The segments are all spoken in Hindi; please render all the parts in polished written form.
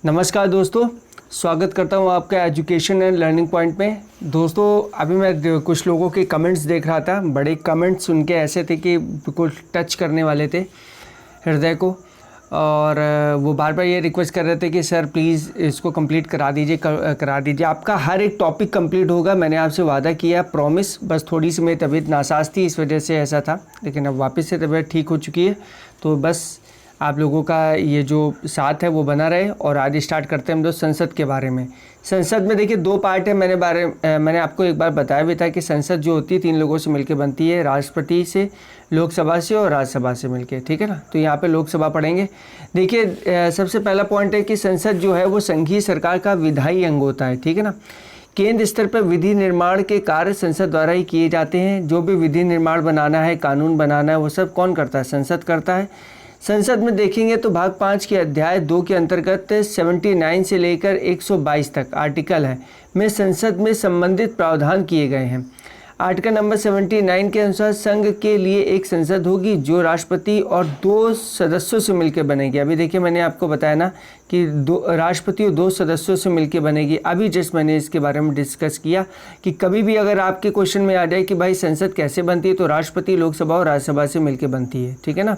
नमस्कार दोस्तों, स्वागत करता हूं आपका एजुकेशन एंड लर्निंग पॉइंट में। दोस्तों अभी मैं कुछ लोगों के कमेंट्स देख रहा था। बड़े कमेंट्स उनके ऐसे थे कि बिल्कुल टच करने वाले थे हृदय को, और वो बार बार ये रिक्वेस्ट कर रहे थे कि सर प्लीज़ इसको कंप्लीट करा दीजिए। आपका हर एक टॉपिक कंप्लीट होगा, मैंने आपसे वादा किया, प्रॉमिस। बस थोड़ी सी मेरी तबीयत नासाज थी, इस वजह से ऐसा था, लेकिन अब वापस से तबीयत ठीक हो चुकी है। तो बस आप लोगों का ये जो साथ है वो बना रहे। और आज स्टार्ट करते हैं हम लोग संसद के बारे में। संसद में देखिए दो पार्ट है। मैंने आपको एक बार बताया भी था कि संसद जो होती है 3 लोगों से मिलकर बनती है, राष्ट्रपति से, लोकसभा से और राज्यसभा से मिलके, ठीक है ना। तो यहाँ पे लोकसभा पढ़ेंगे। देखिए सबसे पहला पॉइंट है कि संसद जो है वो संघीय सरकार का विधायी अंग होता है, ठीक है ना। केंद्र स्तर पर विधि निर्माण के कार्य संसद द्वारा ही किए जाते हैं। जो भी विधि निर्माण बनाना है, कानून बनाना है, वो सब कौन करता है? संसद करता है। संसद में देखेंगे तो भाग 5 के अध्याय 2 के अंतर्गत 79 से लेकर 122 तक आर्टिकल है में संसद में संबंधित प्रावधान किए गए हैं। आर्टिकल नंबर 79 के अनुसार संघ के लिए एक संसद होगी जो राष्ट्रपति और 2 सदस्यों से मिलकर बनेगी। अभी देखिए मैंने आपको बताया ना कि राष्ट्रपति और 2 सदस्यों से मिलकर बनेगी। अभी जस्ट मैंने इसके बारे में डिस्कस किया कि कभी भी अगर आपके क्वेश्चन में आ जाए कि भाई संसद कैसे बनती है, तो राष्ट्रपति, लोकसभा और राज्यसभा से मिलकर बनती है, ठीक है ना।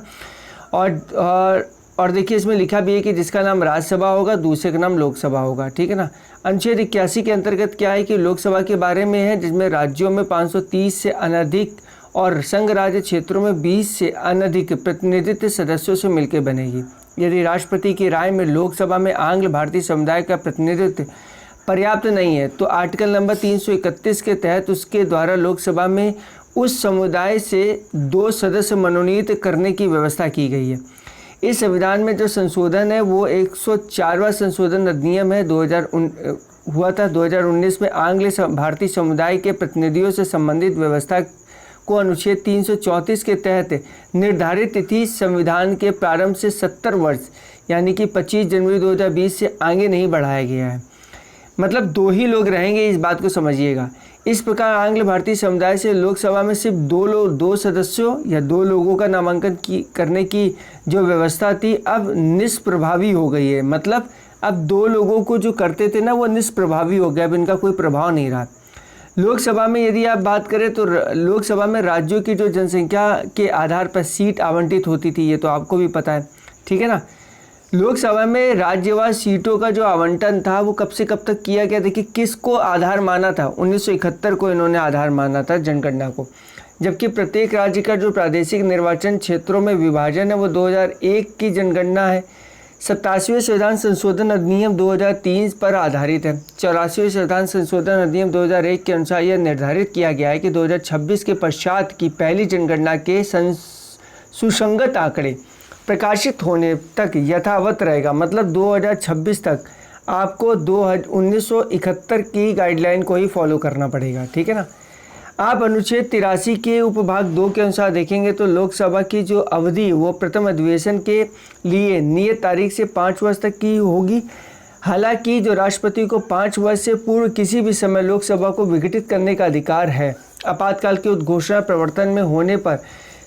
और देखिए इसमें लिखा भी है कि जिसका नाम राज्यसभा होगा दूसरे का नाम लोकसभा होगा, ठीक है ना। अनुच्छेद 81 के अंतर्गत क्या है कि लोकसभा के बारे में है, जिसमें राज्यों में 530 से अनधिक और संघ राज्य क्षेत्रों में 20 से अनधिक प्रतिनिधित्व सदस्यों से मिलकर बनेगी। यदि राष्ट्रपति की राय में लोकसभा में आंग्ल भारतीय समुदाय का प्रतिनिधित्व पर्याप्त नहीं है, तो आर्टिकल नंबर 331 के तहत उसके द्वारा लोकसभा में उस समुदाय से 2 सदस्य मनोनीत करने की व्यवस्था की गई है। इस संविधान में जो संशोधन है वो 104वां संशोधन अधिनियम है, 2019 में आंग्ल भारतीय समुदाय के प्रतिनिधियों से संबंधित व्यवस्था को अनुच्छेद 334 के तहत निर्धारित तिथि संविधान के प्रारंभ से 70 वर्ष यानी कि 25 जनवरी 2020 से आगे नहीं बढ़ाया गया है। मतलब 2 ही लोग रहेंगे, इस बात को समझिएगा। इस प्रकार आंग्ल भारतीय समुदाय से लोकसभा में सिर्फ 2 सदस्यों या 2 लोगों का नामांकन करने की जो व्यवस्था थी अब निष्प्रभावी हो गई है। मतलब अब 2 लोगों को जो करते थे ना वो निष्प्रभावी हो गया, अब इनका कोई प्रभाव नहीं रहा। लोकसभा में यदि आप बात करें तो लोकसभा में राज्यों की जो जनसंख्या के आधार पर सीट आवंटित होती थी, ये तो आपको भी पता है, ठीक है ना। लोकसभा में राज्यवार सीटों का जो आवंटन था वो कब से कब तक किया गया? देखिए किसको आधार माना था? 1971 को इन्होंने आधार माना था जनगणना को। जबकि प्रत्येक राज्य का जो प्रादेशिक निर्वाचन क्षेत्रों में विभाजन है वो 2001 की जनगणना है। 87वें संविधान संशोधन अधिनियम 2003 पर आधारित है। 84वें संविधान संशोधन अधिनियम 2001 के अनुसार यह निर्धारित किया गया है कि 2026 के पश्चात की पहली जनगणना के सुसंगत आंकड़े प्रकाशित होने तक यथावत रहेगा। मतलब 2026 तक आपको 1971 की गाइडलाइन को ही फॉलो करना पड़ेगा, ठीक है ना। आप अनुच्छेद 83 के उपभाग 2 के अनुसार देखेंगे तो लोकसभा की जो अवधि वो प्रथम अधिवेशन के लिए नियत तारीख से 5 वर्ष तक की होगी। हालांकि जो राष्ट्रपति को 5 वर्ष से पूर्व किसी भी समय लोकसभा को विघटित करने का अधिकार है। आपातकाल की उद्घोषणा प्रवर्तन में होने पर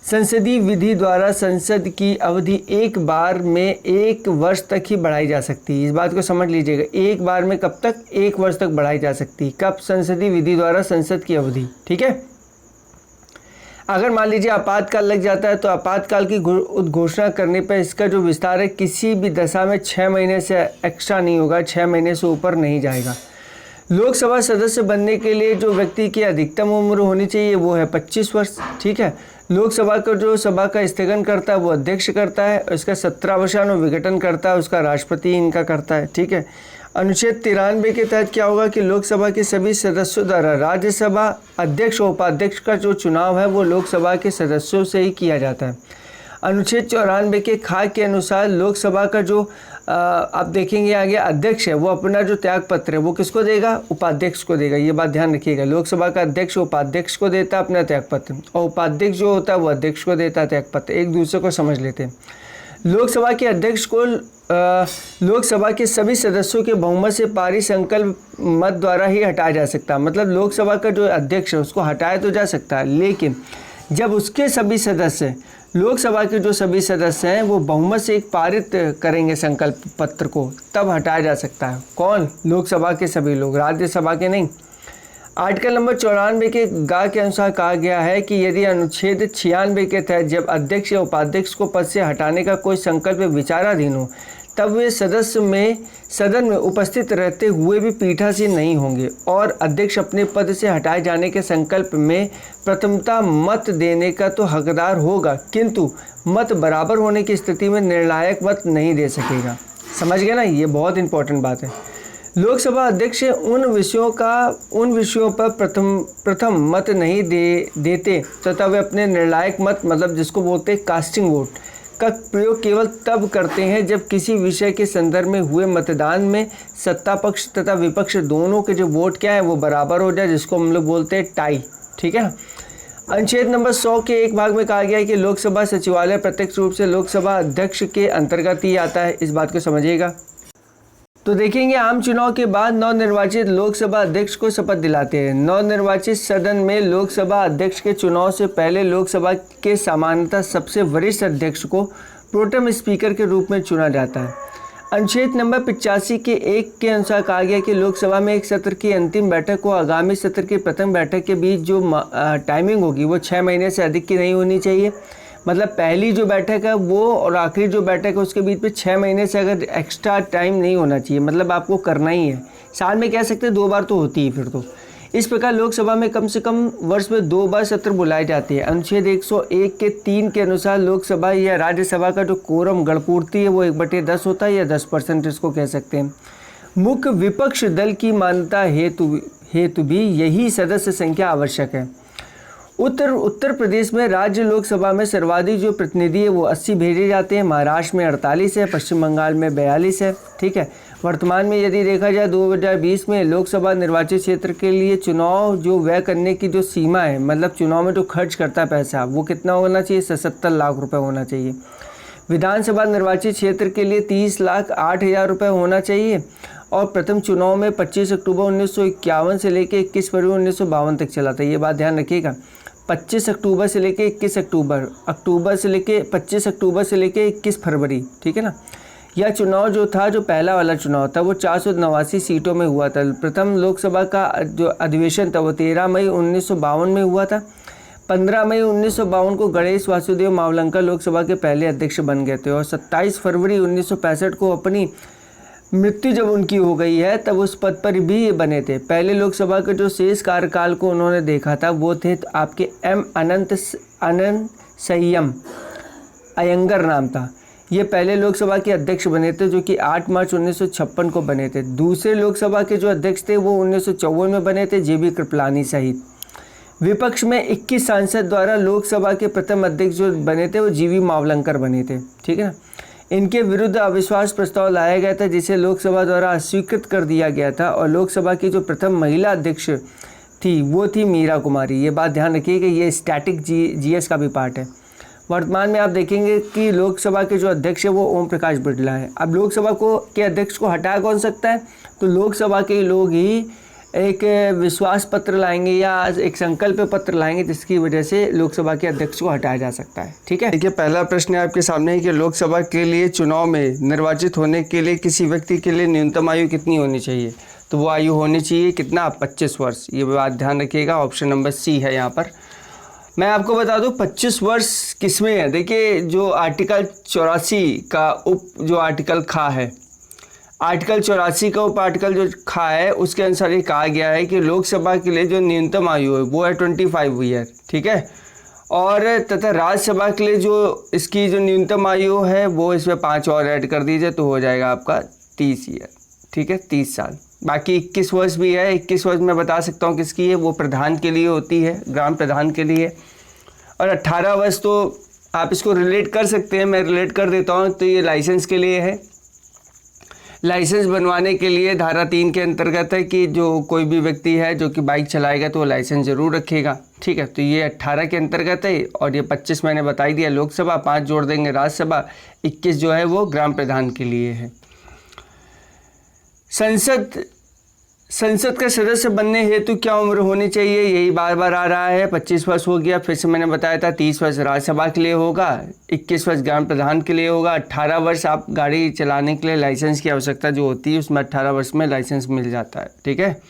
संसदीय विधि द्वारा संसद की अवधि एक बार में 1 वर्ष तक ही बढ़ाई जा सकती है। इस बात को समझ लीजिएगा, एक बार में कब तक? 1 वर्ष तक बढ़ाई जा सकती है। कब? संसदीय विधि द्वारा संसद की अवधि, ठीक है। अगर मान लीजिए आपातकाल लग जाता है तो आपातकाल की उद्घोषणा करने पर इसका जो विस्तार है किसी भी दशा में 6 महीने से एक्स्ट्रा नहीं होगा, 6 महीने से ऊपर नहीं जाएगा। लोकसभा सदस्य बनने के लिए जो व्यक्ति की अधिकतम उम्र होनी चाहिए वो है 25 वर्ष, ठीक है। लोकसभा को जो सभा का स्थगन करता है वो अध्यक्ष करता है, उसका 17वां विघटन करता है उसका राष्ट्रपति इनका करता है, ठीक है। अनुच्छेद 93 के तहत क्या होगा कि लोकसभा के सभी सदस्यों द्वारा राज्यसभा अध्यक्ष और उपाध्यक्ष का जो चुनाव है वो लोकसभा के सदस्यों से ही किया जाता है। अनुच्छेद 94 के खाक के अनुसार लोकसभा का जो आप देखेंगे आगे अध्यक्ष है वो अपना जो त्याग पत्र है वो किसको देगा? उपाध्यक्ष को देगा। ये बात ध्यान रखिएगा, लोकसभा का अध्यक्ष उपाध्यक्ष को देता है अपना त्याग पत्र, और उपाध्यक्ष जो होता है वो अध्यक्ष को देता है त्याग पत्र। एक दूसरे को समझ लेते हैं। लोकसभा के अध्यक्ष को लोकसभा के सभी सदस्यों के बहुमत से पारित संकल्प मत द्वारा ही हटाया जा सकता है। मतलब लोकसभा का जो अध्यक्ष है उसको हटाया तो जा सकता है, लेकिन जब उसके सभी सदस्य लोकसभा के जो सभी सदस्य हैं वो बहुमत से एक पारित करेंगे संकल्प पत्र को, तब हटाया जा सकता है। कौन? लोकसभा के सभी लोग, राज्यसभा के नहीं। आर्टिकल नंबर 94 के ग के अनुसार कहा गया है कि यदि अनुच्छेद 96 के तहत जब अध्यक्ष या उपाध्यक्ष को पद से हटाने का कोई संकल्प विचाराधीन हो, तब वे सदन में उपस्थित रहते हुए भी पीठासीन नहीं होंगे और अध्यक्ष अपने पद से हटाए जाने के संकल्प में प्रथमता मत देने का तो हकदार होगा, किंतु मत बराबर होने की स्थिति में निर्णायक मत नहीं दे सकेगा। समझ गए ना, ये बहुत इंपॉर्टेंट बात है। लोकसभा अध्यक्ष उन विषयों पर प्रथम मत नहीं देते तथा वे अपने निर्णायक मत, मतलब जिसको बोलते हैं कास्टिंग वोट, का प्रयोग केवल तब करते हैं जब किसी विषय के संदर्भ में हुए मतदान में सत्ता पक्ष तथा विपक्ष दोनों के जो वोट क्या है वो बराबर हो जाए, जिसको हम लोग बोलते हैं टाई। ठीक है। अनुच्छेद नंबर 100 के एक भाग में कहा गया है कि लोकसभा सचिवालय प्रत्यक्ष रूप से लोकसभा अध्यक्ष के अंतर्गत ही आता है। इस बात को समझिएगा। तो देखेंगे, आम चुनाव के बाद नवनिर्वाचित लोकसभा अध्यक्ष को शपथ दिलाते हैं। नवनिर्वाचित सदन में लोकसभा अध्यक्ष के चुनाव से पहले लोकसभा के सामान्यतः सबसे वरिष्ठ अध्यक्ष को प्रोटेम स्पीकर के रूप में चुना जाता है। अनुच्छेद नंबर 85 के 1 के अनुसार कहा गया कि लोकसभा में एक सत्र की अंतिम बैठक को आगामी सत्र की प्रथम बैठक के बीच जो टाइमिंग होगी वो 6 महीने से अधिक की नहीं होनी चाहिए। मतलब पहली जो बैठक है वो और आखिरी जो बैठक है उसके बीच में 6 महीने से अगर एक्स्ट्रा टाइम नहीं होना चाहिए, मतलब आपको करना ही है। साल में कह सकते हैं 2 बार तो होती है फिर तो। इस प्रकार लोकसभा में कम से कम वर्ष में 2 बार सत्र बुलाए जाते हैं। अनुच्छेद 101 के 3 के अनुसार लोकसभा या राज्यसभा का जो कोरम गणपूर्ति है वो 1/10 होता है या 10% इसको कह सकते हैं। मुख्य विपक्ष दल की मान्यता हेतु भी यही सदस्य संख्या आवश्यक है। उत्तर प्रदेश में राज्य लोकसभा में सर्वाधिक जो प्रतिनिधि है वो 80 भेजे जाते हैं। महाराष्ट्र में 48 है, पश्चिम बंगाल में 42 है। ठीक है। वर्तमान में यदि देखा जाए 2020 में लोकसभा निर्वाचित क्षेत्र के लिए चुनाव जो व्यय करने की जो सीमा है, मतलब चुनाव में जो खर्च करता है पैसा, वो कितना होना चाहिए? 77 लाख रुपये होना चाहिए। विधानसभा निर्वाचित क्षेत्र के लिए 30,08,000 रुपये होना चाहिए और प्रथम चुनाव में 25 अक्टूबर 1951 से लेकर 21 फरवरी 1952 तक चला था। ये बात ध्यान रखिएगा। 25 अक्टूबर से लेकर 21 अक्टूबर से लेकर 25 अक्टूबर से लेकर 21 फरवरी। ठीक है ना। यह चुनाव जो था, जो पहला वाला चुनाव था, वो 489 सीटों में हुआ था। प्रथम लोकसभा का जो अधिवेशन था वो 13 मई 1952 में हुआ था। 15 मई 1952 को गणेश वासुदेव मावलंकर लोकसभा के पहले अध्यक्ष बन गए थे और 27 फरवरी 1965 को अपनी मृत्यु जब उनकी हो गई है तब उस पद पर भी ये बने थे। पहले लोकसभा के जो शेष कार्यकाल को उन्होंने देखा था वो थे आपके एम अनंत संयम अयंगर नाम था। ये पहले लोकसभा के अध्यक्ष बने थे जो कि 8 मार्च 1956 को बने थे। दूसरे लोकसभा के जो अध्यक्ष थे वो 1954 में बने थे, JB कृपलानी सहित। विपक्ष में 21 सांसद द्वारा लोकसभा के प्रथम अध्यक्ष जो बने थे वो GV मावलंकर बने थे। ठीक है ना। इनके विरुद्ध अविश्वास प्रस्ताव लाया गया था जिसे लोकसभा द्वारा अस्वीकृत कर दिया गया था और लोकसभा की जो प्रथम महिला अध्यक्ष थी वो थी मीरा कुमारी। ये बात ध्यान रखिए कि ये स्टैटिक GS का भी पार्ट है। वर्तमान में आप देखेंगे कि लोकसभा के जो अध्यक्ष है वो ओम प्रकाश बिरला है। अब लोकसभा के अध्यक्ष को हटाया कौन सकता है? तो लोकसभा के लोग ही एक विश्वास पत्र लाएंगे या एक संकल्प पत्र लाएंगे जिसकी वजह से लोकसभा के अध्यक्ष को हटाया जा सकता है। ठीक है। देखिए, पहला प्रश्न आपके सामने है कि लोकसभा के लिए चुनाव में निर्वाचित होने के लिए किसी व्यक्ति के लिए न्यूनतम आयु कितनी होनी चाहिए? तो वो आयु होनी चाहिए कितना? 25 वर्ष। ये बात ध्यान रखिएगा। ऑप्शन नंबर C है यहाँ पर। मैं आपको बता दूं 25 वर्ष किसमें है। देखिए, जो आर्टिकल 84 का जो आर्टिकल खा है, आर्टिकल 84 का उप आर्टिकल जो खा है उसके अनुसार ये कहा गया है कि लोकसभा के लिए जो न्यूनतम आयु है वो है 25 ईयर। ठीक है। और तथा राज्यसभा के लिए जो इसकी जो न्यूनतम आयु है वो इसमें 5 और ऐड कर दीजिए तो हो जाएगा आपका 30 ईयर। ठीक है, 30 साल। बाकी 21 वर्ष भी है। 21 वर्ष मैं बता सकता हूँ किसकी है, वो प्रधान के लिए होती है, ग्राम प्रधान के लिए। और 18 वर्ष तो आप इसको रिलेट कर सकते हैं, मैं रिलेट कर देता हूँ। तो ये लाइसेंस के लिए है। लाइसेंस बनवाने के लिए धारा 3 के अंतर्गत है कि जो कोई भी व्यक्ति है जो कि बाइक चलाएगा तो वो लाइसेंस ज़रूर रखेगा। ठीक है। तो ये 18 के अंतर्गत है और ये 25 मैंने बता ही दिया लोकसभा, 5 जोड़ देंगे राज्यसभा, 21 जो है वो ग्राम प्रधान के लिए है। संसद संसद का सदस्य बनने हेतु क्या उम्र होनी चाहिए, यही बार बार आ रहा है। 25 वर्ष हो गया, फिर से मैंने बताया था। 30 वर्ष राज्यसभा के लिए होगा, 21 वर्ष ग्राम प्रधान के लिए होगा, 18 वर्ष आप गाड़ी चलाने के लिए लाइसेंस की आवश्यकता जो होती है उसमें 18 वर्ष में लाइसेंस मिल जाता है, ठीक है।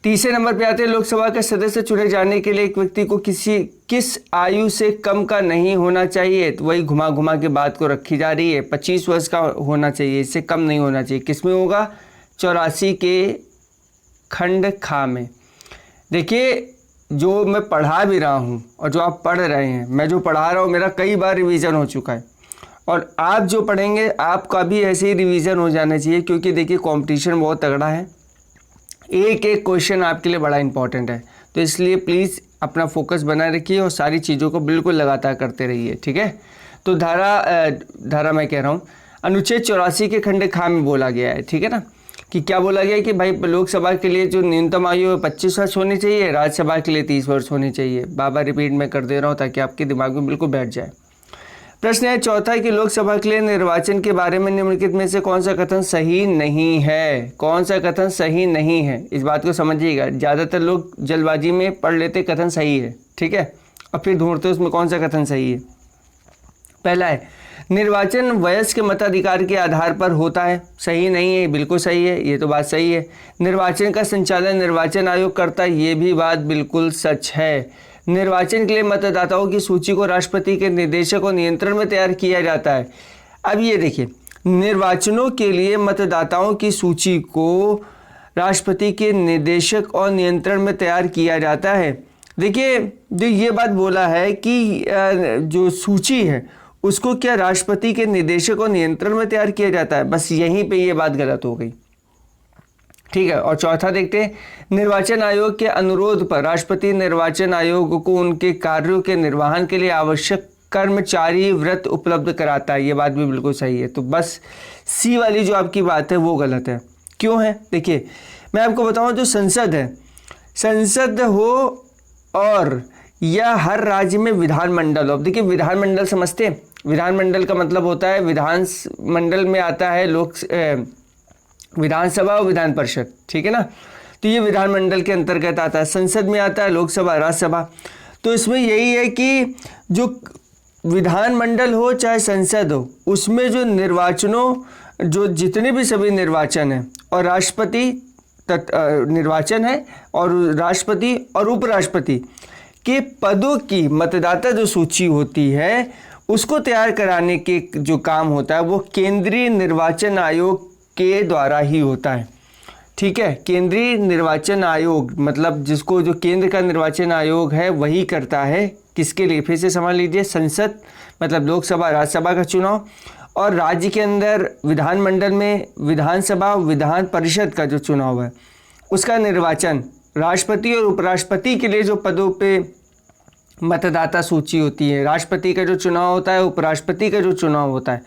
तीसरे नंबर पे आते हैं, लोकसभा के सदस्य चुने जाने के लिए एक व्यक्ति को किस आयु से कम का नहीं होना चाहिए। तो वही घुमा घुमा के बात को रखी जा रही है। 25 वर्ष का होना चाहिए, इससे कम नहीं होना चाहिए। किस में होगा? 84 के खंड खा में। देखिए, जो मैं पढ़ा भी रहा हूँ और जो आप पढ़ रहे हैं, मैं जो पढ़ा रहा हूँ मेरा कई बार रिवीजन हो चुका है, और आप जो पढ़ेंगे आपका भी ऐसे ही रिवीजन हो जाना चाहिए, क्योंकि देखिए कंपटीशन बहुत तगड़ा है। एक एक क्वेश्चन आपके लिए बड़ा इंपॉर्टेंट है, तो इसलिए प्लीज़ अपना फोकस बनाए रखिए और सारी चीज़ों को बिल्कुल लगातार करते रहिए, ठीक है। तो धारा मैं कह रहा हूँ, अनुच्छेद 84 के खंड खा में बोला गया है, ठीक है ना, कि क्या बोला गया है कि भाई लोकसभा के लिए जो न्यूनतम आयु है 25 वर्ष होनी चाहिए, राज्यसभा के लिए 30 वर्ष होनी चाहिए। बाबा रिपीट मैं कर दे रहा हूँ ताकि आपके दिमाग में बिल्कुल बैठ जाए। प्रश्न है चौथा कि लोकसभा के लिए निर्वाचन के बारे में निम्नलिखित में से कौन सा कथन सही नहीं है। कौन सा कथन सही नहीं है, इस बात को समझिएगा। ज़्यादातर लोग जल्दबाजी में पढ़ लेते कथन सही है, ठीक है, और फिर ढूंढते उसमें कौन सा कथन सही है। पहला है, निर्वाचन वयस्क के मताधिकार के आधार पर होता है। सही नहीं है, बिल्कुल सही है, ये तो बात सही है। निर्वाचन का संचालन निर्वाचन आयोग करता है, ये भी बात बिल्कुल सच है। निर्वाचन के लिए मतदाताओं की सूची को राष्ट्रपति के निर्देशक और नियंत्रण में तैयार किया जाता है। अब ये देखिए, निर्वाचनों के लिए मतदाताओं की सूची को राष्ट्रपति के निर्देशक और नियंत्रण में तैयार किया जाता है। देखिए, जो ये बात बोला है कि जो सूची है उसको क्या राष्ट्रपति के निर्देशक और नियंत्रण में तैयार किया जाता है, बस यहीं पे ये बात गलत हो गई, ठीक है। और चौथा देखते हैं, निर्वाचन आयोग के अनुरोध पर राष्ट्रपति निर्वाचन आयोग को उनके कार्यों के निर्वहन के लिए आवश्यक कर्मचारी वृत्त उपलब्ध कराता है। ये बात भी बिल्कुल सही है। तो बस सी वाली जो आपकी बात है वो गलत है। क्यों है? देखिए, मैं आपको बताऊं, जो संसद है, संसद हो और या हर राज्य में विधानमंडल हो। देखिए, विधानमंडल समझते हैं? विधानमंडल का मतलब होता है, विधानमंडल में आता है विधानसभा और विधान परिषद, ठीक है ना। तो ये विधानमंडल के अंतर्गत आता है। संसद में आता है लोकसभा, राज्यसभा। तो इसमें यही है कि जो विधानमंडल हो चाहे संसद हो, उसमें जो निर्वाचनों, जो जितने भी सभी निर्वाचन हैं और राष्ट्रपति निर्वाचन है, और राष्ट्रपति और उपराष्ट्रपति के पदों की मतदाता जो सूची होती है उसको तैयार कराने के जो काम होता है वो केंद्रीय निर्वाचन आयोग के द्वारा ही होता है, ठीक है। केंद्रीय निर्वाचन आयोग मतलब जिसको, जो केंद्र का निर्वाचन आयोग है वही करता है। किसके लिए? फिर से समझ लीजिए, संसद मतलब लोकसभा राज्यसभा का चुनाव, और राज्य के अंदर विधानमंडल में विधानसभा विधान परिषद का जो चुनाव है उसका निर्वाचन राष्ट्रपति और उपराष्ट्रपति के लिए जो पदों पे मतदाता सूची होती है, राष्ट्रपति का जो चुनाव होता है, उपराष्ट्रपति का जो चुनाव होता है,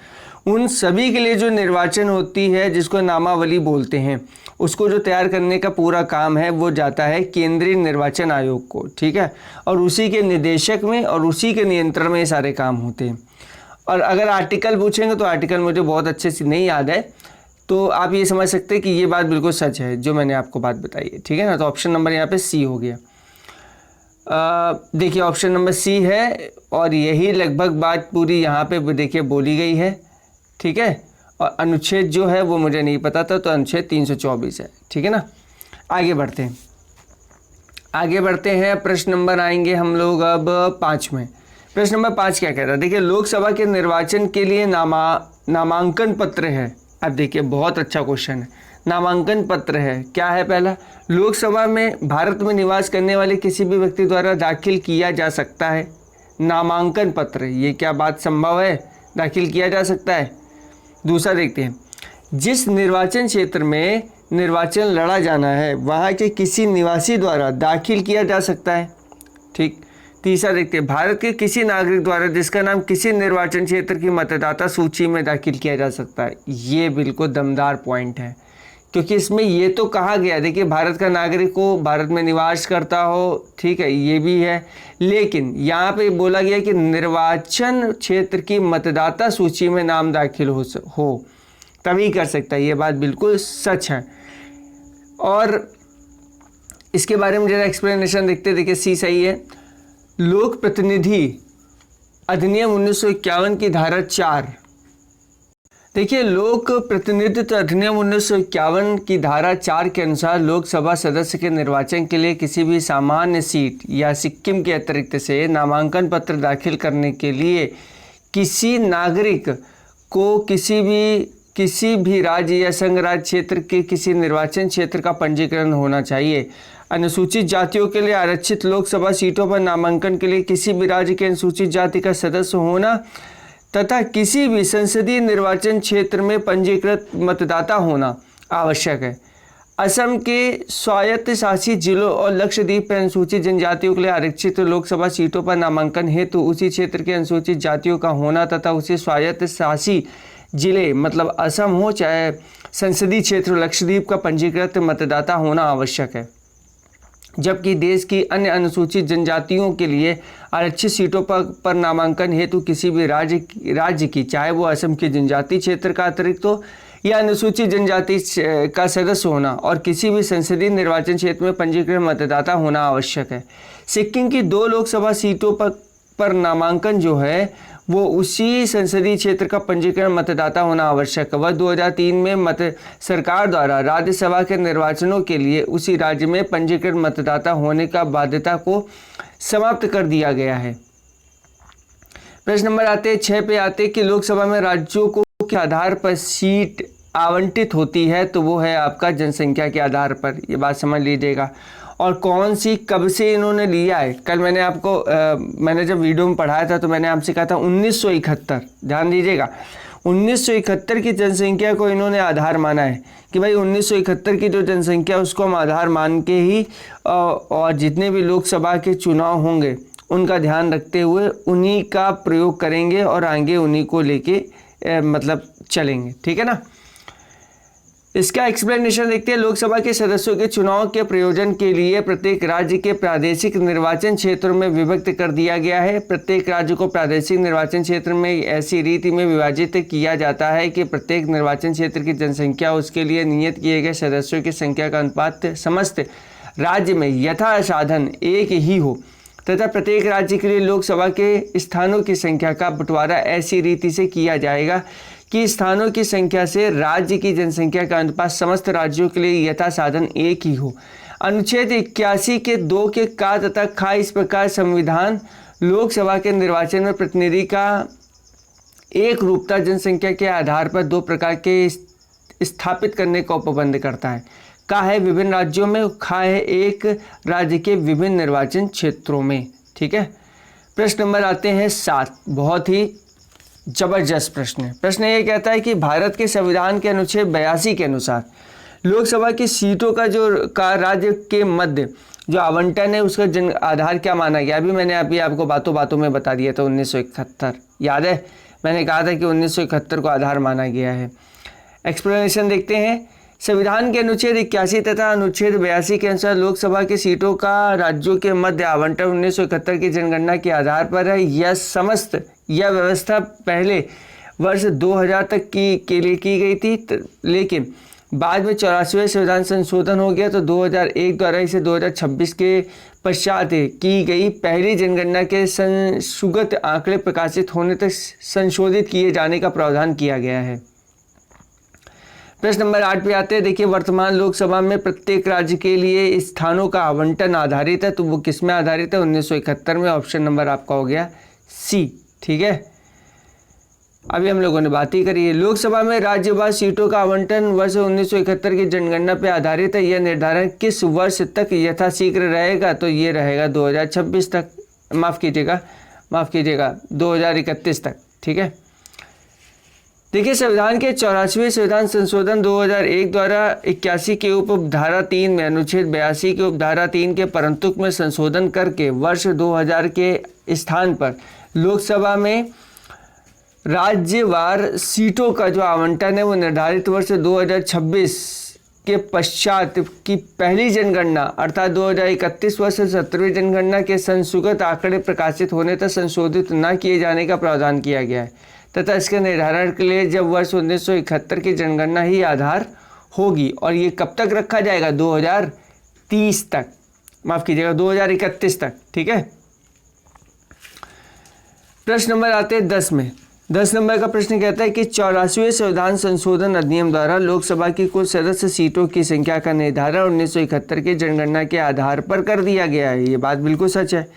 उन सभी के लिए जो निर्वाचन होती है जिसको नामावली बोलते हैं, उसको जो तैयार करने का पूरा काम है वो जाता है केंद्रीय निर्वाचन आयोग को, ठीक है। और उसी के निदेशक में और उसी के नियंत्रण में ये सारे काम होते हैं। और अगर आर्टिकल पूछेंगे तो आर्टिकल मुझे बहुत अच्छे से नहीं याद है, तो आप ये समझ सकते हैं कि ये बात बिल्कुल सच है जो मैंने आपको बात बताई है, ठीक है ना। तो ऑप्शन नंबर यहाँ पे सी हो गया। देखिए, ऑप्शन नंबर सी है, और यही लगभग बात पूरी यहाँ पे देखिए बोली गई है, ठीक है। और अनुच्छेद जो है वो मुझे नहीं पता था, तो अनुच्छेद 324 है, ठीक है ना। आगे बढ़ते हैं। प्रश्न नंबर आएंगे हम लोग अब 5 में। प्रश्न नंबर 5 क्या कह रहा है? देखिए, लोकसभा के निर्वाचन के लिए नामांकन पत्र है। अब देखिए, बहुत अच्छा क्वेश्चन है। नामांकन पत्र है, क्या है? पहला, लोकसभा में भारत में निवास करने वाले किसी भी व्यक्ति द्वारा दाखिल किया जा सकता है नामांकन पत्र। ये क्या बात संभव है? दाखिल किया जा सकता है। दूसरा देखते हैं, जिस निर्वाचन क्षेत्र में निर्वाचन लड़ा जाना है वहाँ के किसी निवासी द्वारा दाखिल किया जा सकता है, ठीक। तीसरा देखते हैं, भारत के किसी नागरिक द्वारा जिसका नाम किसी निर्वाचन क्षेत्र की मतदाता सूची में दाखिल किया जा सकता है। ये बिल्कुल दमदार पॉइंट है, क्योंकि इसमें ये तो कहा गया, देखिए, भारत का नागरिक हो, भारत में निवास करता हो, ठीक है, ये भी है, लेकिन यहाँ पे बोला गया कि निर्वाचन क्षेत्र की मतदाता सूची में नाम दाखिल हो तभी कर सकता है। ये बात बिल्कुल सच है। और इसके बारे में जरा एक्सप्लेनेशन देखिए सी सही है। लोक प्रतिनिधि अधिनियम 1951 की धारा 4, देखिए लोक प्रतिनिधित्व अधिनियम 1951 की धारा 4 के अनुसार लोकसभा सदस्य के निर्वाचन के लिए किसी भी सामान्य सीट या सिक्किम के अतिरिक्त से नामांकन पत्र दाखिल करने के लिए किसी नागरिक को किसी भी राज्य या संघ राज्य क्षेत्र के किसी निर्वाचन क्षेत्र का पंजीकरण होना चाहिए। अनुसूचित जातियों के लिए आरक्षित लोकसभा सीटों पर नामांकन के लिए किसी भी राज्य के अनुसूचित जाति का सदस्य होना तथा किसी भी संसदीय निर्वाचन क्षेत्र में पंजीकृत मतदाता होना आवश्यक है। असम के स्वायत्त शासित जिलों और लक्षद्वीप पर अनुसूचित जनजातियों के लिए आरक्षित लोकसभा सीटों पर नामांकन हेतु उसी क्षेत्र के अनुसूचित जातियों का होना तथा उसी स्वायत्त शासित जिले मतलब असम हो चाहे संसदीय क्षेत्र लक्षद्वीप का पंजीकृत मतदाता होना आवश्यक है। जबकि देश की अन्य अनुसूचित जनजातियों के लिए आरक्षित सीटों पर नामांकन हेतु किसी भी राज्य की चाहे वो असम के जनजातीय क्षेत्र का अतिरिक्त हो या अनुसूचित जनजाति का सदस्य होना और किसी भी संसदीय निर्वाचन क्षेत्र में पंजीकृत मतदाता होना आवश्यक है। सिक्किम की 2 लोकसभा सीटों पर नामांकन जो है वो उसी संसदीय क्षेत्र का पंजीकृत मतदाता होना आवश्यक है। वह 2003 में सरकार द्वारा राज्यसभा के निर्वाचनों के लिए उसी राज्य में पंजीकृत मतदाता होने का बाध्यता को समाप्त कर दिया गया है। प्रश्न नंबर 6 पे आते कि लोकसभा में राज्यों को के आधार पर सीट आवंटित होती है, तो वो है आपका जनसंख्या के आधार पर। ये बात समझ लीजिएगा। और कौन सी कब से इन्होंने लिया है, कल मैंने आपको मैंने जब वीडियो में पढ़ाया था तो मैंने आपसे कहा था 1971, ध्यान दीजिएगा 1971 की जनसंख्या को इन्होंने आधार माना है कि भाई 1971 की जो जनसंख्या उसको हम आधार मान के ही और जितने भी लोकसभा के चुनाव होंगे उनका ध्यान रखते हुए उन्हीं का प्रयोग करेंगे और आगे उन्हीं को लेके मतलब चलेंगे, ठीक है ना। इसका एक्सप्लेनेशन देखते हैं। लोकसभा के सदस्यों के चुनाव के प्रयोजन के लिए प्रत्येक राज्य के प्रादेशिक निर्वाचन क्षेत्रों में विभक्त कर दिया गया है। प्रत्येक राज्य को प्रादेशिक निर्वाचन क्षेत्र में ऐसी रीति में विभाजित किया जाता है कि प्रत्येक निर्वाचन क्षेत्र की जनसंख्या उसके लिए नियत किए गए सदस्यों की संख्या का अनुपात समस्त राज्य में यथासाधन एक ही हो तथा प्रत्येक राज्य के लिए लोकसभा के स्थानों की संख्या का बंटवारा ऐसी रीति से किया जाएगा कि स्थानों की संख्या से राज्य की जनसंख्या का अनुपात समस्त राज्यों के लिए यथासाधन एक ही हो। अनुच्छेद 81 के 2 के का तथा खा इस प्रकार संविधान लोकसभा के निर्वाचन में प्रतिनिधि का एक रूपता जनसंख्या के आधार पर 2 प्रकार के स्थापित करने का उपबंध करता है। का है विभिन्न राज्यों में, खा है एक राज्य के विभिन्न निर्वाचन क्षेत्रों में, ठीक है। प्रश्न नंबर आते हैं 7, बहुत ही जबरदस्त प्रश्न है। प्रश्न ये कहता है कि भारत के संविधान के अनुच्छेद 82 के अनुसार लोकसभा की सीटों का राज्य के मध्य जो आवंटन है उसका जन आधार क्या माना गया। अभी मैंने आपको बातों बातों में बता दिया था 1971, याद है मैंने कहा था कि 1971 को आधार माना गया है। एक्सप्लेनेशन देखते हैं। संविधान के अनुच्छेद 81 तथा अनुच्छेद 82 के अनुसार लोकसभा की सीटों का राज्यों के मध्य आवंटन 1971 की जनगणना के आधार पर है। यह व्यवस्था पहले वर्ष 2000 तक के लिए की गई थी, लेकिन बाद में 84वें संविधान संशोधन हो गया तो 2001 द्वारा इसे 2026 के पश्चात की गई पहली जनगणना के संशुगत आंकड़े प्रकाशित होने तक संशोधित किए जाने का प्रावधान किया गया है। प्रश्न नंबर 8 पे आते हैं। देखिए वर्तमान लोकसभा में प्रत्येक राज्य के लिए स्थानों का आवंटन आधारित है, तो वो किस में आधारित है 1971 में। ऑप्शन नंबर आपका हो गया सी, ठीक है। अभी हम लोगों ने बात ही करी है। लोकसभा में राज्यवार सीटों का आवंटन वर्ष 1971 की जनगणना पर आधारित है। यह निर्धारण किस वर्ष तक यथाशीघ्र रहेगा, तो ये रहेगा 2026 तक, माफ़ कीजिएगा 2031 तक, ठीक है। देखिए संविधान के 84वें संविधान संशोधन 2001 द्वारा 81 के उपधारा 3 में अनुच्छेद 82 के उपधारा 3 के परंतुक में संशोधन करके वर्ष 2000 के स्थान पर लोकसभा में राज्यवार सीटों का जो आवंटन है वो निर्धारित वर्ष 2026 के पश्चात की पहली जनगणना अर्थात 2031 वर्ष 17वीं जनगणना के संशुगत आंकड़े प्रकाशित होने तक संशोधित न किए जाने का प्रावधान किया गया है तथा इसके निर्धारण के लिए जब वर्ष 1971 की जनगणना ही आधार होगी और ये कब तक रखा जाएगा, 2030 तक, माफ़ कीजिएगा 2031 तक। ठीक है। प्रश्न नंबर आते हैं 10 में। 10 नंबर का प्रश्न कहता है कि 84वें संविधान संशोधन अधिनियम द्वारा लोकसभा की कुल सदस्य सीटों की संख्या का निर्धारण 1971 की जनगणना के आधार पर कर दिया गया है। ये बात बिल्कुल सच है।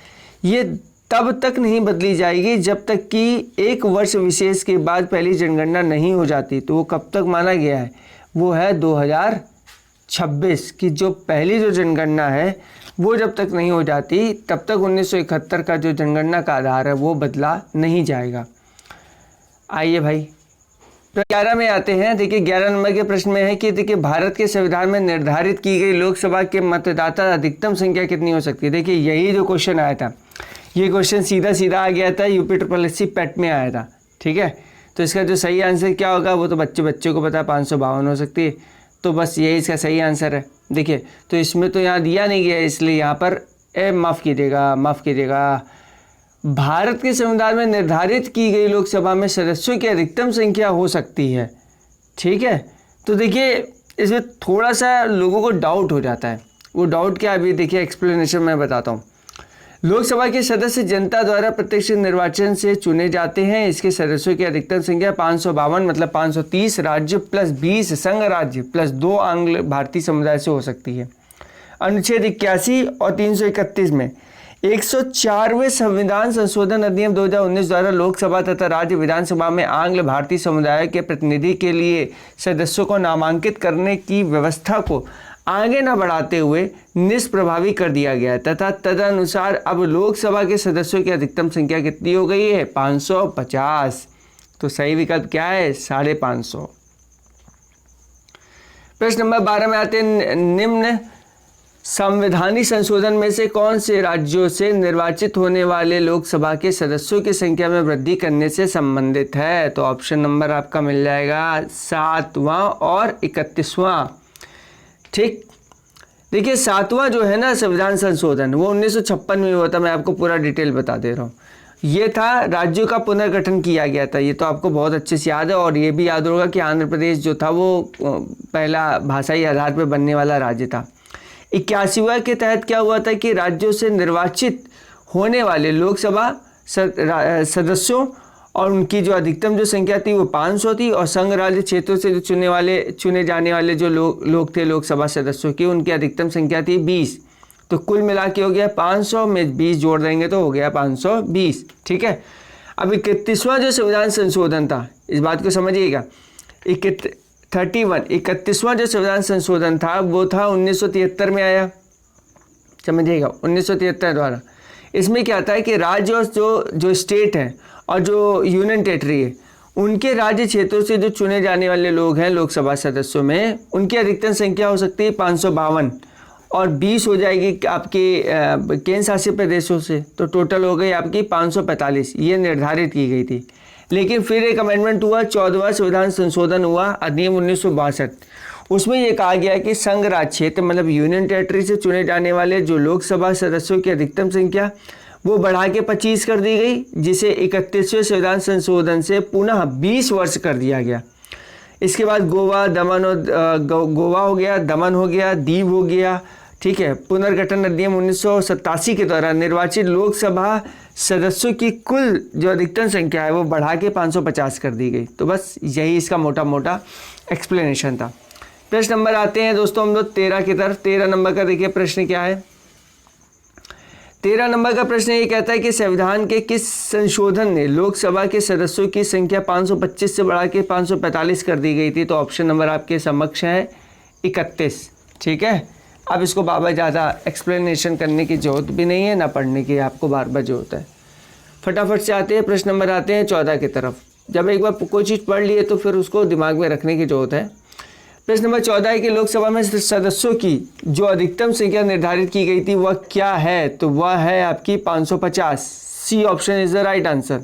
ये तब तक नहीं बदली जाएगी जब तक कि एक वर्ष विशेष के बाद पहली जनगणना नहीं हो जाती। तो वो कब तक माना गया है, वो है 2026 की जो पहली जो जनगणना है वो जब तक नहीं हो जाती तब तक 1971 का जो जनगणना का आधार है वो बदला नहीं जाएगा। आइए भाई 11 में आते हैं। देखिए 11 नंबर के प्रश्न में है कि देखिए भारत के संविधान में निर्धारित की गई लोकसभा के मतदाता अधिकतम संख्या कितनी हो सकती है। देखिए यही जो क्वेश्चन आया था, ये क्वेश्चन सीधा सीधा आ गया था, यूपी SSC पेट में आया था। ठीक है। तो इसका जो सही आंसर क्या होगा वो तो बच्चे को पता है, 552 हो सकती है। तो बस यही इसका सही आंसर है। देखिए तो इसमें तो यहाँ दिया नहीं गया, इसलिए यहाँ पर माफ़ कीजिएगा भारत के संविधान में निर्धारित की गई लोकसभा में सदस्यों की अधिकतम संख्या हो सकती है। ठीक है। तो देखिए इसमें थोड़ा सा लोगों को डाउट हो जाता है। वो डाउट क्या, अभी देखिए एक्सप्लेनेशन मैं बताता हूँ। लोकसभा के सदस्य जनता द्वारा प्रत्यक्ष निर्वाचन से चुने जाते हैं। इसके सदस्यों की अधिकतम संख्या 552 मतलब 530 राज्य प्लस 20 संघ राज्य प्लस 2 आंग्ल भारतीय समुदाय से हो सकती है। अनुच्छेद 81 और 331 में 104वें संविधान संशोधन अधिनियम 2019 द्वारा लोकसभा तथा राज्य विधानसभा में आंग्ल भारतीय समुदाय के प्रतिनिधि के लिए सदस्यों को नामांकित करने की व्यवस्था को आगे न बढ़ाते हुए निष्प्रभावी कर दिया गया है तथा तदनुसार अब लोकसभा के सदस्यों की अधिकतम संख्या कितनी हो गई है, 550। तो सही विकल्प क्या है, 550। प्रश्न नंबर 12 में आते हैं, निम्न संवैधानिक संशोधन में से कौन से राज्यों से निर्वाचित होने वाले लोकसभा के सदस्यों की संख्या में वृद्धि करने से संबंधित है। तो ऑप्शन नंबर आपका मिल जाएगा 7वां और 31वां। ठीक। देखिए 7वां जो है ना संविधान संशोधन वो 1956 में हुआ था। मैं आपको पूरा डिटेल बता दे रहा हूँ। ये था राज्यों का पुनर्गठन किया गया था, ये तो आपको बहुत अच्छे से याद है। और ये भी याद होगा कि आंध्र प्रदेश जो था वो पहला भाषाई आधार पर बनने वाला राज्य था। 81वां के तहत क्या हुआ था कि राज्यों से निर्वाचित होने वाले लोकसभा सदस्यों और उनकी जो अधिकतम जो संख्या थी वो 500 थी और संघ राज्य क्षेत्रों से जो चुने जाने वाले जो लोग थे लोकसभा सदस्यों की, उनकी अधिकतम संख्या थी 20। तो कुल मिला के हो गया 500 में 20 जोड़ देंगे तो हो गया 520। ठीक है। अब 31वां जो संविधान संशोधन था, इस बात को समझिएगा, 31वां जो संविधान संशोधन था वो था 1973 में आया, समझिएगा 1973 द्वारा। इसमें क्या था कि राज्य और जो स्टेट है और जो यूनियन टेरिटरी है उनके राज्य क्षेत्रों से जो चुने जाने वाले लोग हैं लोकसभा सदस्यों में, उनकी अधिकतम संख्या हो सकती है 552 और 20 हो जाएगी आपके केंद्र शासित प्रदेशों से। तो टोटल हो गई आपकी 545। ये निर्धारित की गई थी। लेकिन फिर एक अमेंडमेंट हुआ, 14वां संविधान संशोधन हुआ अधिनियम 1962। उसमें ये कहा गया कि संघ राज्य क्षेत्र मतलब यूनियन टेरिटरी से चुने जाने वाले जो लोकसभा सदस्यों की अधिकतम संख्या वो बढ़ा के 25 कर दी गई, जिसे 31वें संविधान संशोधन से पुनः 20 वर्ष कर दिया गया। इसके बाद गोवा हो गया, दमन हो गया, दीव हो गया। ठीक है। पुनर्गठन अधिनियम 1987 के दौरान निर्वाचित लोकसभा सदस्यों की कुल जो अधिकतम संख्या है वो बढ़ा के 550 कर दी गई। तो बस यही इसका मोटा मोटा एक्सप्लेनेशन था। प्रश्न नंबर आते हैं दोस्तों हम लोग 13 की तरफ। 13 नंबर का देखिए प्रश्न क्या है। 13 नंबर का प्रश्न ये कहता है कि संविधान के किस संशोधन ने लोकसभा के सदस्यों की संख्या 525 से बढ़ा के 545 कर दी गई थी। तो ऑप्शन नंबर आपके समक्ष है 31। ठीक है। अब इसको बाबा ज़्यादा एक्सप्लेनेशन करने की ज़रूरत भी नहीं है, ना पढ़ने की आपको बार बार ज़रूरत है। फटाफट से आते हैं प्रश्न नंबर आते हैं 14 की तरफ। जब एक बार कोई चीज़ पढ़ लिए तो फिर उसको दिमाग में रखने की ज़रूरत है। प्रश्न नंबर 14 है कि लोकसभा में सदस्यों की जो अधिकतम संख्या निर्धारित की गई थी वह क्या है। तो वह है आपकी 550। C option is the right answer.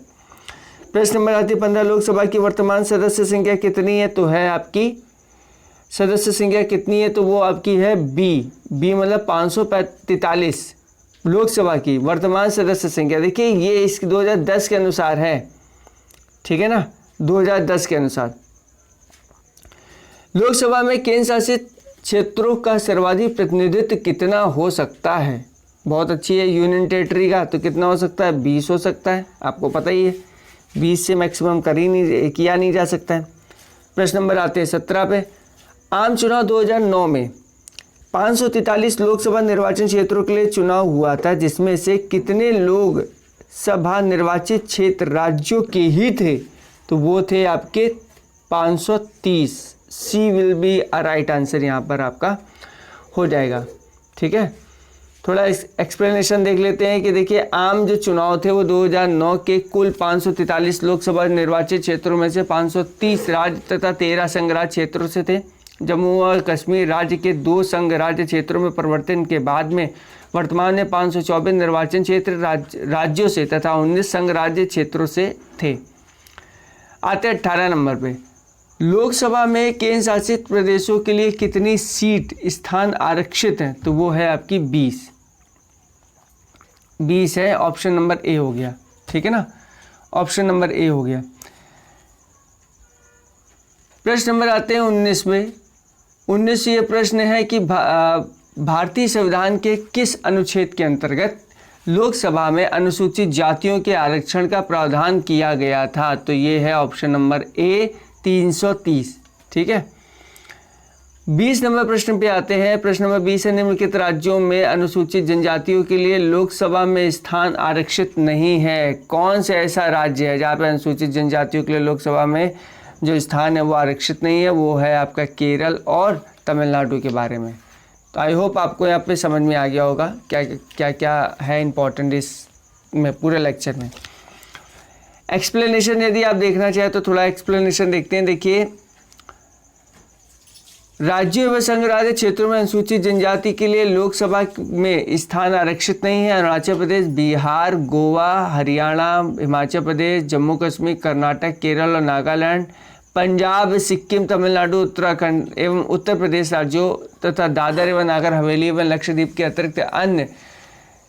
प्रश्न नंबर आती है 15, लोकसभा की वर्तमान सदस्य संख्या कितनी है। तो है आपकी सदस्य संख्या कितनी है, तो वो आपकी है बी मतलब 543 लोकसभा की वर्तमान सदस्य संख्या। देखिए ये इसकी 2010 के अनुसार है, ठीक है ना, 2010 के अनुसार। लोकसभा में केंद्र शासित क्षेत्रों का सर्वाधिक प्रतिनिधित्व कितना हो सकता है? बहुत अच्छी है। यूनियन टेरिटरी का तो कितना हो सकता है? 20 हो सकता है, आपको पता ही है। 20 से मैक्सिमम किया नहीं जा सकता है। प्रश्न नंबर आते हैं 17 पे। आम चुनाव 2009 में 543 लोकसभा निर्वाचन क्षेत्रों के लिए चुनाव हुआ था, जिसमें से कितने लोग सभा निर्वाचित क्षेत्र राज्यों के ही थे? तो वो थे आपके 530। C will be a right answer यहाँ पर आपका हो जाएगा। ठीक है, थोड़ा एक्सप्लेनेशन देख लेते हैं कि देखिए आम जो चुनाव थे वो 2009 के कुल 543 लोकसभा निर्वाचित क्षेत्रों में से 530 राज्य तथा 13 संघ राज्य क्षेत्रों से थे। जम्मू और कश्मीर राज्य के 2 संघ राज्य क्षेत्रों में परिवर्तन के बाद में वर्तमान में 524 निर्वाचन क्षेत्र राज्यों से तथा 19 संघ राज्य क्षेत्रों से थे। आते 18 नंबर पे। लोकसभा में केंद्र शासित प्रदेशों के लिए कितनी सीट स्थान आरक्षित हैं? तो वो है आपकी 20 है। ऑप्शन नंबर ए हो गया। ठीक है ना, ऑप्शन नंबर ए हो गया। प्रश्न नंबर आते हैं 19 में। 19 ये प्रश्न है कि भारतीय संविधान के किस अनुच्छेद के अंतर्गत लोकसभा में अनुसूचित जातियों के आरक्षण का प्रावधान किया गया था? तो ये है ऑप्शन नंबर ए 330। ठीक है, 20 नंबर प्रश्न पे आते हैं। प्रश्न नंबर 20 है, निम्नलिखित राज्यों में अनुसूचित जनजातियों के लिए लोकसभा में स्थान आरक्षित नहीं है? कौन सा ऐसा राज्य है जहाँ पे अनुसूचित जनजातियों के लिए लोकसभा में जो स्थान है वो आरक्षित नहीं है? वो है आपका केरल और तमिलनाडु के बारे में। तो आई होप आपको यहाँ पे समझ में आ गया होगा क्या क्या क्या है इंपॉर्टेंट इस में पूरे लेक्चर में। एक्सप्लेनेशन यदि आप देखना चाहें तो थोड़ा एक्सप्लेनेशन देखते हैं। देखिए, राज्यों व संघ राज्य क्षेत्रों में अनुसूचित जनजाति के लिए लोकसभा में स्थान आरक्षित नहीं है। अरुणाचल प्रदेश, बिहार, गोवा, हरियाणा, हिमाचल प्रदेश, जम्मू कश्मीर, कर्नाटक, केरल और नागालैंड, पंजाब, सिक्किम, तमिलनाडु, उत्तराखंड एवं उत्तर प्रदेश राज्यों तथा दादर एवं नागर हवेली एवं लक्षद्वीप के अतिरिक्त अन्य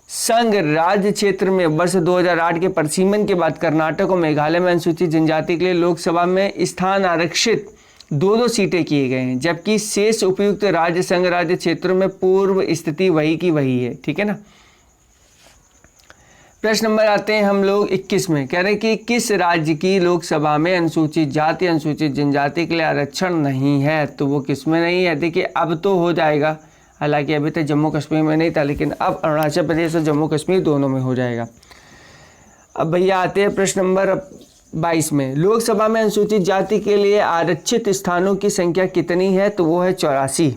संघ राज्य क्षेत्र में वर्ष 2008 के परिसीमन के बाद कर्नाटक और मेघालय में अनुसूचित जनजाति के लिए लोकसभा में स्थान आरक्षित 2 सीटें किए गए हैं, जबकि शेष उपयुक्त राज्य संघ राज्य क्षेत्रों में पूर्व स्थिति वही की वही है। ठीक है ना। प्रश्न नंबर आते हैं हम लोग 21 में। कह रहे हैं कि किस राज्य की लोकसभा में अनुसूचित जाति अनुसूचित जनजाति के लिए आरक्षण नहीं है? तो वो किस में नहीं है? देखिए अब तो हो जाएगा, हालांकि अभी तक जम्मू कश्मीर में नहीं था, लेकिन अब अरुणाचल प्रदेश और जम्मू कश्मीर दोनों में हो जाएगा। अब भैया आते हैं प्रश्न नंबर 22 में। लोकसभा में अनुसूचित जाति के लिए आरक्षित स्थानों की संख्या कितनी है? तो वो है 84।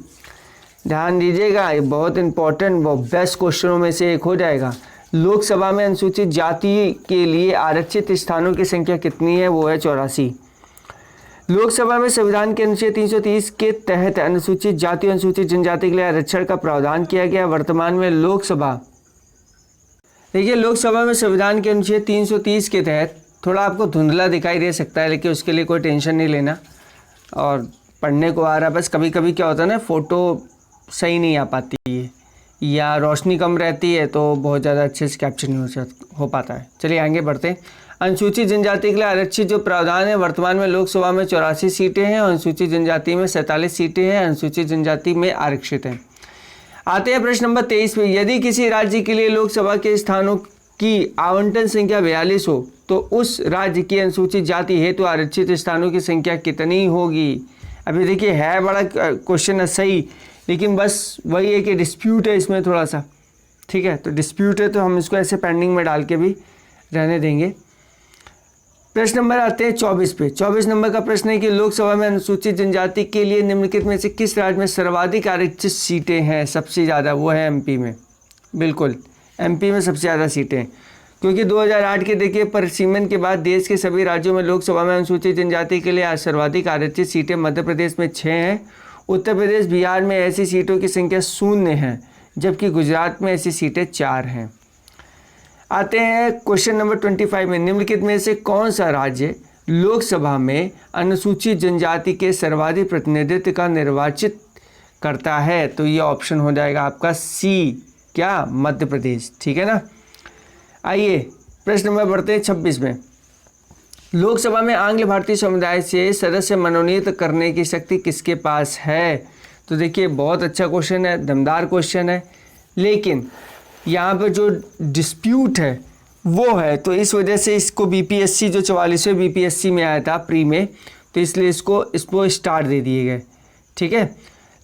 ध्यान दीजिएगा, ये बहुत इंपॉर्टेंट व बेस्ट क्वेश्चनों में से एक हो जाएगा। लोकसभा में अनुसूचित जाति के लिए आरक्षित स्थानों की संख्या कितनी है? वो है 84। लोकसभा में संविधान के अनुच्छेद 330 के तहत अनुसूचित जाति अनुसूचित जनजाति के लिए आरक्षण का प्रावधान किया गया। वर्तमान में लोकसभा, देखिए लोकसभा में संविधान के अनुच्छेद 330 के तहत, थोड़ा आपको धुंधला दिखाई दे सकता है लेकिन उसके लिए कोई टेंशन नहीं लेना और पढ़ने को आ रहा है। बस कभी कभी क्या होता है ना, फ़ोटो सही नहीं आ पाती है या रोशनी कम रहती है तो बहुत ज़्यादा अच्छे से कैप्चर नहीं हो पाता है। चलिए आगे बढ़ते हैं। अनुसूचित जनजाति के लिए आरक्षित जो प्रावधान है, वर्तमान में लोकसभा में 84 सीटें हैं और अनुसूचित जनजाति में 47 सीटें हैं अनुसूचित जनजाति में आरक्षित हैं। आते हैं प्रश्न नंबर 23 में। यदि किसी राज्य के लिए लोकसभा के स्थानों की आवंटन संख्या 42 हो तो उस राज्य की अनुसूचित जाति हेतु आरक्षित स्थानों की संख्या कितनी होगी? अभी देखिए है बड़ा क्वेश्चन है सही, लेकिन बस वही है कि डिस्प्यूट है इसमें थोड़ा सा। ठीक है, तो डिस्प्यूट है तो हम इसको ऐसे पेंडिंग में डाल के भी रहने देंगे। प्रश्न नंबर आते हैं 24 पे। 24 नंबर का प्रश्न है कि लोकसभा में अनुसूचित जनजाति के लिए निम्नलिखित में से किस राज्य में सर्वाधिक आरक्षित सीटें हैं? सबसे ज़्यादा वो है एमपी में। बिल्कुल एमपी में सबसे ज़्यादा सीटें, क्योंकि 2008 के देखिए परिसीमन के बाद देश के सभी राज्यों में लोकसभा में अनुसूचित जनजाति के लिए सर्वाधिक आरक्षित सीटें मध्य प्रदेश में 6 हैं, उत्तर प्रदेश बिहार में ऐसी सीटों की संख्या 0 है, जबकि गुजरात में ऐसी सीटें 4 हैं। आते हैं क्वेश्चन नंबर 25 में। निम्नलिखित में से कौन सा राज्य लोकसभा में अनुसूचित जनजाति के सर्वाधिक प्रतिनिधित्व का निर्वाचित करता है? तो ये ऑप्शन हो जाएगा आपका सी, क्या? मध्य प्रदेश। ठीक है ना। आइए प्रश्न नंबर बढ़ते हैं 26 में। लोकसभा में आंग्ल भारतीय समुदाय से सदस्य मनोनीत करने की शक्ति किसके पास है? तो देखिए बहुत अच्छा क्वेश्चन है, दमदार क्वेश्चन है, लेकिन यहाँ पर जो डिस्प्यूट है वो है, तो इस वजह से इसको बीपीएससी जो 44वें बीपीएससी में आया था प्री में, तो इसलिए इसको स्टार दे दिए गए, ठीक है।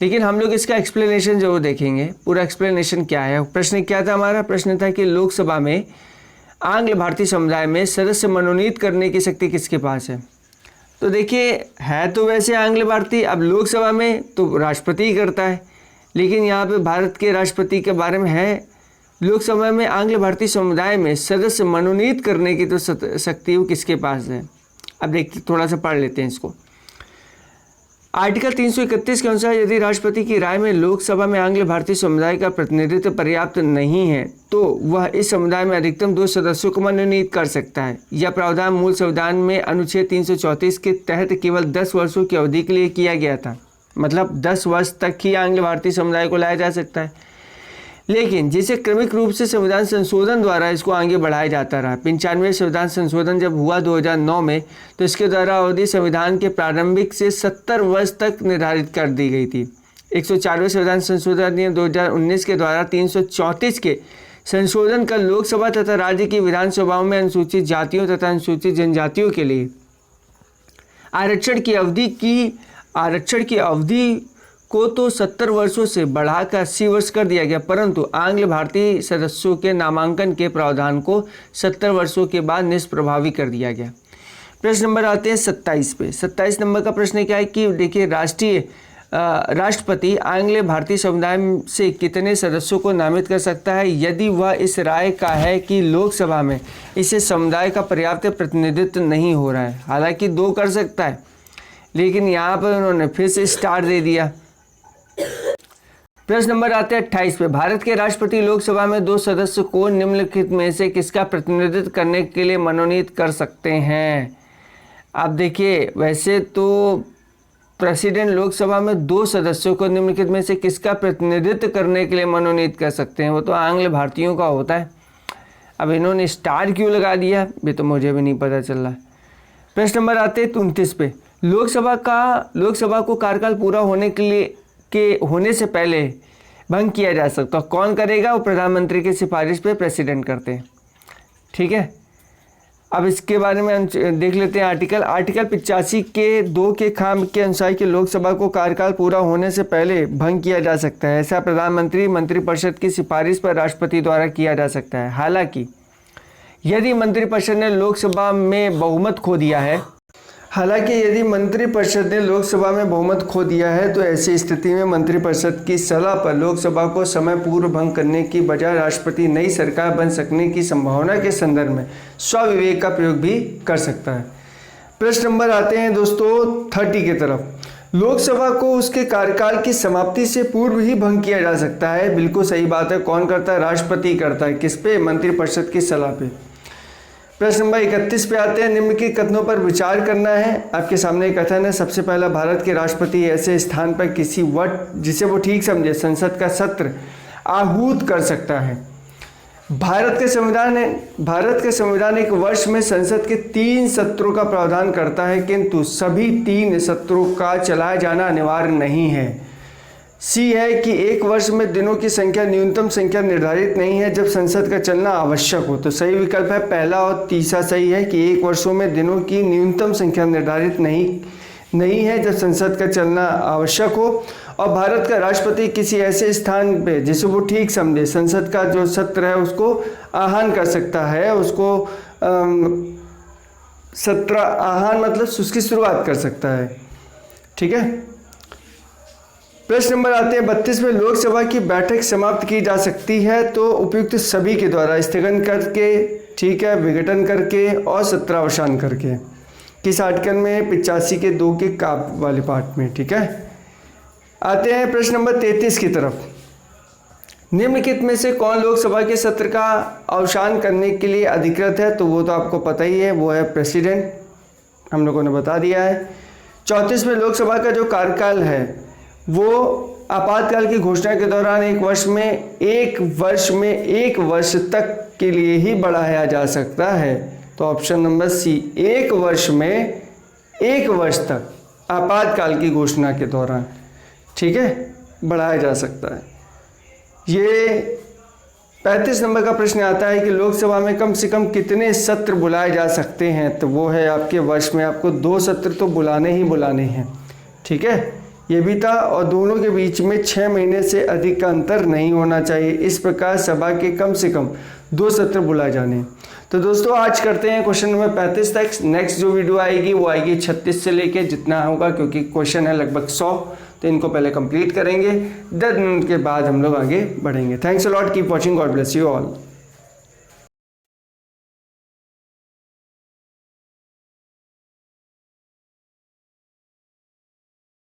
लेकिन हम लोग इसका एक्सप्लेनेशन जरूर देखेंगे, पूरा एक्सप्लेनेशन क्या है। प्रश्न क्या था हमारा? प्रश्न था कि लोकसभा में आंग्ल भारतीय समुदाय में सदस्य मनोनीत करने की शक्ति किसके पास है? तो देखिए है तो वैसे आंग्ल भारतीय, अब लोकसभा में तो राष्ट्रपति ही करता है, लेकिन यहाँ पे भारत के राष्ट्रपति के बारे में है। लोकसभा में आंग्ल भारतीय समुदाय में सदस्य मनोनीत करने की तो शक्ति वो किसके पास है? अब देखिए थोड़ा सा पढ़ लेते हैं इसको। आर्टिकल 331 के अनुसार यदि राष्ट्रपति की राय में लोकसभा में आंग्ल भारतीय समुदाय का प्रतिनिधित्व पर्याप्त नहीं है तो वह इस समुदाय में अधिकतम 2 सदस्यों को मनोनीत कर सकता है। यह प्रावधान मूल संविधान में अनुच्छेद 334 के तहत केवल 10 वर्षों की अवधि के लिए किया गया था, मतलब 10 वर्ष तक ही आंग्ल भारतीय समुदाय को लाया जा सकता है। लेकिन जिसे क्रमिक रूप से संविधान संशोधन द्वारा इसको आगे बढ़ाया जाता रहा। 95वें संविधान संशोधन जब हुआ 2009 में, तो इसके द्वारा अवधि संविधान के प्रारंभिक से 70 वर्ष तक निर्धारित कर दी गई थी। 104वें संविधान संशोधन अधिनियम 2019 के द्वारा 334 के संशोधन का लोकसभा तथा राज्य की विधानसभाओं में अनुसूचित जातियों तथा अनुसूचित जनजातियों के लिए आरक्षण की अवधि को तो 70 वर्षों से बढ़ाकर 80 वर्ष कर दिया गया, परंतु आंग्ल भारतीय सदस्यों के नामांकन के प्रावधान को 70 वर्षों के बाद निष्प्रभावी कर दिया गया। प्रश्न नंबर आते हैं 27 पे। 27 नंबर का प्रश्न क्या है कि देखिए राष्ट्रपति आंग्ल भारतीय समुदाय से कितने सदस्यों को नामित कर सकता है यदि वह इस राय का है कि लोकसभा में इसे समुदाय का पर्याप्त प्रतिनिधित्व नहीं हो रहा है। हालांकि 2 कर सकता है, लेकिन यहाँ पर उन्होंने फिर से स्टार दे दिया। प्रश्न नंबर आते हैं 28 पे। भारत के राष्ट्रपति लोकसभा में 2 सदस्य को निम्नलिखित में से किसका प्रतिनिधित्व करने के लिए मनोनीत कर सकते हैं? अब देखिए वैसे तो प्रेसिडेंट लोकसभा में 2 सदस्यों को निम्नलिखित में से किसका प्रतिनिधित्व करने के लिए मनोनीत कर सकते हैं? वो तो आंग्ल भारतीयों का होता है। अब इन्होंने स्टार क्यों लगा दिया ये तो मुझे भी नहीं पता चल रहा है। प्रश्न नंबर आते हैं 29 पे। लोकसभा को कार्यकाल पूरा होने से पहले भंग किया जा सकता है। कौन करेगा? वो प्रधानमंत्री की सिफारिश पे प्रेसिडेंट करते हैं, ठीक है। अब इसके बारे में देख लेते हैं आर्टिकल 85 के 2 के खाम के अनुसार कि लोकसभा को कार्यकाल पूरा होने से पहले भंग किया जा सकता है। ऐसा प्रधानमंत्री मंत्रिपरिषद की सिफारिश पर राष्ट्रपति द्वारा किया जा सकता है। हालांकि यदि मंत्रिपरिषद ने लोकसभा में बहुमत खो दिया है तो ऐसी स्थिति में मंत्रिपरिषद की सलाह पर लोकसभा को समय पूर्व भंग करने की बजाय राष्ट्रपति नई सरकार बन सकने की संभावना के संदर्भ में स्वविवेक का प्रयोग भी कर सकता है। प्रश्न नंबर आते हैं दोस्तों 30 की तरफ। लोकसभा को उसके कार्यकाल की समाप्ति से पूर्व ही भंग किया जा सकता है। बिल्कुल सही बात है। कौन करता है? राष्ट्रपति करता है। किस पे? मंत्रिपरिषद की सलाह पे। प्रश्न नंबर 31 पे आते हैं। निम्न के कथनों पर विचार करना है। आपके सामने एक कथन है। सबसे पहला, भारत के राष्ट्रपति ऐसे स्थान पर किसी वट जिसे वो ठीक समझे संसद का सत्र आहूत कर सकता है। भारत के संविधान एक वर्ष में संसद के 3 सत्रों का प्रावधान करता है, किंतु सभी 3 सत्रों का चलाया जाना अनिवार्य नहीं है। सी है कि एक वर्ष में दिनों की संख्या न्यूनतम संख्या निर्धारित नहीं है जब संसद का चलना आवश्यक हो। तो सही विकल्प है पहला और तीसरा सही है कि एक वर्षों में दिनों की न्यूनतम संख्या निर्धारित नहीं है जब संसद का चलना आवश्यक हो। और भारत का राष्ट्रपति किसी ऐसे स्थान पे जिसे वो ठीक समझे संसद का जो सत्र है उसको आह्वान कर सकता है। उसको सत्र आह्वान मतलब उसकी शुरुआत कर सकता है, ठीक है। प्रश्न नंबर आते हैं 32 में। लोकसभा की बैठक समाप्त की जा सकती है तो उपयुक्त सभी के द्वारा स्थगन करके, ठीक है, विघटन करके और सत्रावसान करके। किस आर्टिकल में? 85 के 2 के काप वाले पार्ट में, ठीक है। आते हैं प्रश्न नंबर 33 की तरफ। निम्नलिखित में से कौन लोकसभा के सत्र का अवसान करने के लिए अधिकृत है? तो वो तो आपको पता ही है, वो है प्रेसिडेंट, हम लोगों ने बता दिया है। 34 में लोकसभा का जो कार्यकाल है वो आपातकाल की घोषणा के दौरान एक वर्ष तक के लिए ही बढ़ाया जा सकता है, तो ऑप्शन नंबर सी, 1 वर्ष में 1 वर्ष तक आपातकाल की घोषणा के दौरान, ठीक है, बढ़ाया जा सकता है। ये 35 नंबर का प्रश्न आता है कि लोकसभा में कम से कम कितने सत्र बुलाए जा सकते हैं, तो वो है आपके वर्ष में आपको 2 सत्र तो बुलाने ही बुलाने हैं, ठीक है, ये भी था। और दोनों के बीच में 6 महीने से अधिक का अंतर नहीं होना चाहिए। इस प्रकार सभा के कम से कम 2 सत्र बुलाए जाने हैं। तो दोस्तों आज करते हैं क्वेश्चन नंबर 35 तक। नेक्स्ट जो वीडियो आएगी वो आएगी 36 से लेके जितना होगा, क्योंकि क्वेश्चन है लगभग 100, तो इनको पहले कंप्लीट करेंगे, 10 मिनट के बाद हम लोग आगे बढ़ेंगे। Thanks a lot, keep watching, God bless you all.